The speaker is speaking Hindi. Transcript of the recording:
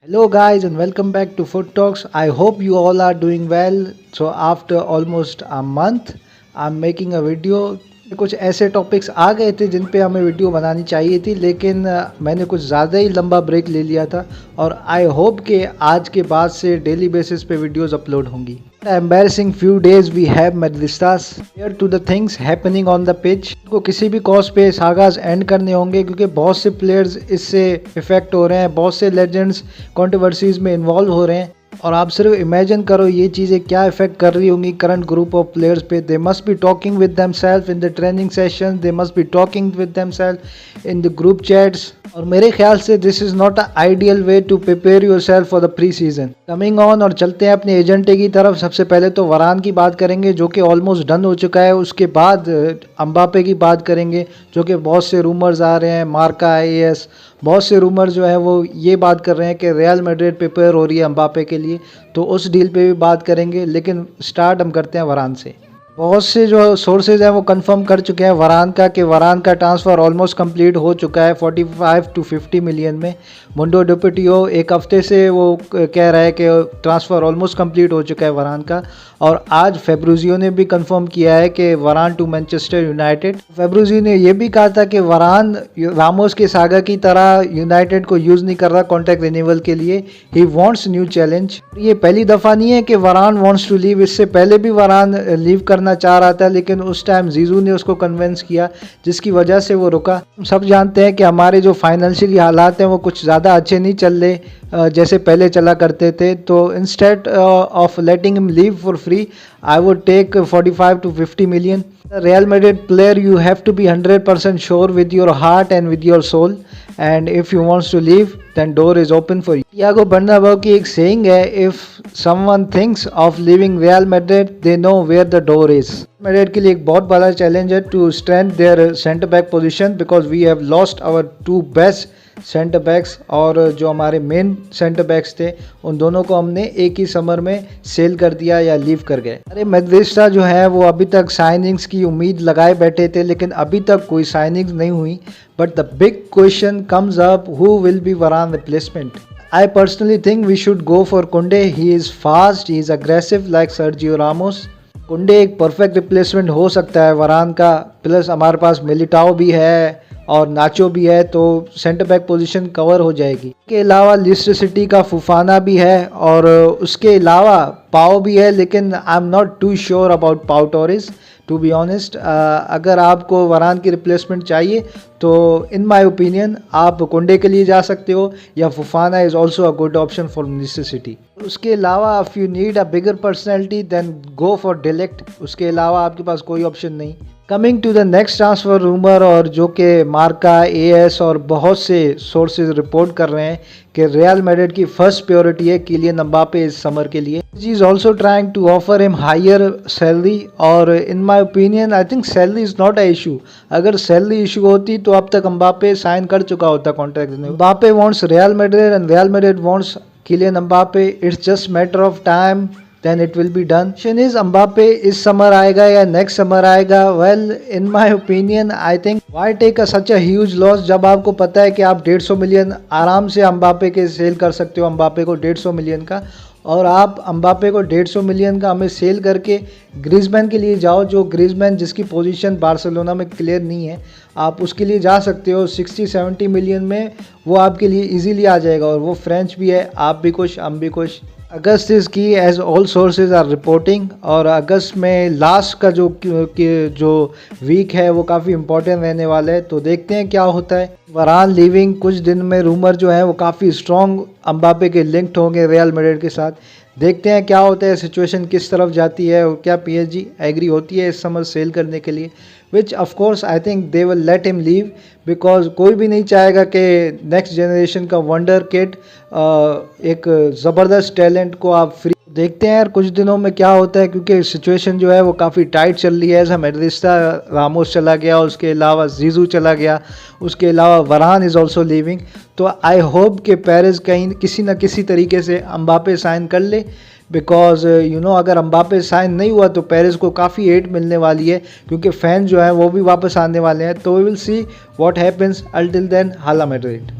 Hello guys and welcome back to Food Talks. I hope you all are doing well. So after almost a month I'm making a video. कुछ ऐसे टॉपिक्स आ गए थे जिन पे हमें वीडियो बनानी चाहिए थी, लेकिन मैंने कुछ ज़्यादा ही लंबा ब्रेक ले लिया था और आई होप कि आज के बाद से डेली बेसिस पे वीडियोस अपलोड होंगी. Embarrassing few days we have Madridistas compared to the things happening on the pitch. को किसी भी कॉज पे सागास एंड करने होंगे क्योंकि बहुत से प्लेयर्स इससे इफेक्ट हो रहे हैं, बहुत से लेजेंड्स कंट्रोवर्सीज में इन्वॉल्व हो रहे हैं और आप सिर्फ इमेजिन करो ये चीज़ें क्या इफेक्ट कर रही होंगी करंट ग्रुप ऑफ प्लेयर्स पे. They must be talking with themselves in the training session, they must be talking with themselves in the group chats और मेरे ख्याल से this is not a ideal way to prepare your self for the pre season coming on. और चलते हैं अपने एजेंटे की तरफ. सबसे पहले तो वरान की बात करेंगे जो कि ऑलमोस्ट डन हो चुका है. उसके बाद अम्बापे की बात करेंगे जो कि बहुत से रूमर्स आ रहे हैं. मार्का AS बहुत से रूमर्स जो है वो ये बात कर रहे हैं कि रियल मैड्रिड प्रिपेयर हो रही है अम्बापे के लिए, तो उस डील पे भी बात करेंगे. लेकिन स्टार्ट हम करते हैं वरान से. बहुत से जो सोर्सेज हैं वो कंफर्म कर चुके हैं वरान का ट्रांसफ़र ऑलमोस्ट कंप्लीट हो चुका है 45 to 50 मिलियन में. मुंडो डिपोटियो एक हफ्ते से वो कह रहा है कि ट्रांसफ़र ऑलमोस्ट कंप्लीट हो चुका है वरान का. और आज फेब्रुजियो ने भी कंफर्म किया है कि वरान टू मैनचेस्टर यूनाइटेड. फेब्रुजियो ने यह भी कहा था कि वरान रामोस के सागा की तरह यूनाइटेड को यूज़ नहीं कर रहा कॉन्ट्रैक्ट रिन्यूअल के लिए. He wants new challenge. ये पहली दफ़ा नहीं है कि वरान वांट्स टू लीव. इससे पहले भी वरान लीव करना चाह रहा था, लेकिन उस टाइम जीजू ने उसको कन्विंस किया जिसकी वजह से वो रुका. हम सब जानते हैं कि हमारे जो फाइनेंशियली हालात हैं वो कुछ ज़्यादा अच्छे नहीं चल रहे जैसे पहले चला करते थे. तो instead of letting him leave for free I would take 45 to 50 million. Real Madrid player, you have to be 100% sure with your heart and with your soul, and if you wants to leave then door is open for you. Thiago Bernabeu की एक saying है, if someone thinks of leaving Real Madrid they know where the door is. Madrid के लिए एक बहुत बड़ा चैलेंज है to strengthen their center back position because we have lost our two best centre backs. और जो हमारे मेन सेंटर बैक्स थे उन दोनों को हमने एक ही समर में सेल कर दिया या लीव कर गए. अरे मैड्रिस्टा जो है वो अभी तक साइनिंग्स की उम्मीद लगाए बैठे थे, लेकिन अभी तक कोई साइनिंग्स नहीं हुई. But the big question comes up, who will be वरान replacement. I personally think we should go for Koundé. He is fast, he is aggressive like Sergio Ramos. कुंडे एक परफेक्ट रिप्लेसमेंट हो सकता है वरान का. प्लस हमारे पास मिलिटाओ भी है और नाचो भी है, तो सेंटर बैक पोजीशन कवर हो जाएगी. इसके अलावा लिस्टर सिटी का फुफाना भी है और उसके अलावा पाओ भी है, लेकिन I am not too sure about Pau Torres to be honest. अगर आपको वरान की रिप्लेसमेंट चाहिए तो इन माय ओपिनियन आप कुंडे के लिए जा सकते हो या Fofana is also a good option for Leicester City. उसके अलावा if you need a bigger personality then go for de Ligt. उसके अलावा आपके पास कोई ऑप्शन नहीं. Coming to the next transfer rumour, और जो कि मार्का AS और बहुत से सोर्सेज रिपोर्ट कर रहे हैं कि रियल मैड्रिड की फर्स्ट प्रायोरिटी है किलियन एम्बापे इस समर के लिए. He is also trying to offer him higher salary और in my opinion I think salary is not a issue. अगर सैलरी इशू होती तो अब तक एम्बापे साइन कर चुका होता contract. Mbappe wants Real Madrid and Real Madrid wants Kylian Mbappe. It's just matter of time, then it will be done. Question is Mbappe इस समर आएगा या नेक्स्ट समर आएगा. Well in my opinion I think why take such a huge loss जब आपको पता है कि आप 150 मिलियन आराम से Mbappe के सेल कर सकते हो. Mbappe को 150 मिलियन का, और आप Mbappe को 150 मिलियन का हमें सेल करके ग्रीजमैन के लिए जाओ, जो ग्रीजमैन जिसकी पोजीशन बार्सिलोना में क्लियर नहीं है, आप उसके लिए जा सकते हो. 60-70 मिलियन में वो आपके लिए इजीली आ जाएगा और वो फ्रेंच भी है. आप भी खुश, हम भी खुश. August is key as all sources are reporting, और अगस्त में लास्ट का जो वीक है वो काफ़ी इंपॉर्टेंट रहने वाला है. तो देखते हैं क्या होता है. वरान लीविंग कुछ दिन में रूमर जो है वो काफ़ी स्ट्रॉन्ग एम्बापे के लिंक्ड होंगे रियल मैड्रिड के साथ. देखते हैं क्या होता है, सिचुएशन किस तरफ जाती है और क्या PSG एग्री होती है इस समर सेल करने के लिए. Which of course I think they will let him leave because कोई भी नहीं चाहेगा कि नेक्स्ट जनरेशन का वंडर किड एक ज़बरदस्त टैलेंट को आप फ्री. देखते हैं यार कुछ दिनों में क्या होता है, क्योंकि सिचुएशन जो है वो काफ़ी टाइट चल रही है. ऐसा मैड्रिस्टा रामोस चला गया, उसके अलावा जीजू चला गया, उसके अलावा वरान इज़ ऑल्सो लीविंग. तो आई होप कि पेरिस कहीं किसी न किसी तरीके से एम्बापे साइन कर ले, बिकॉज अगर एम्बापे साइन नहीं हुआ तो पेरिस को काफ़ी हेट मिलने वाली है, क्योंकि फैन जो है वो भी वापस आने वाले हैं. तो we will see what happens. Until then hala Madrid.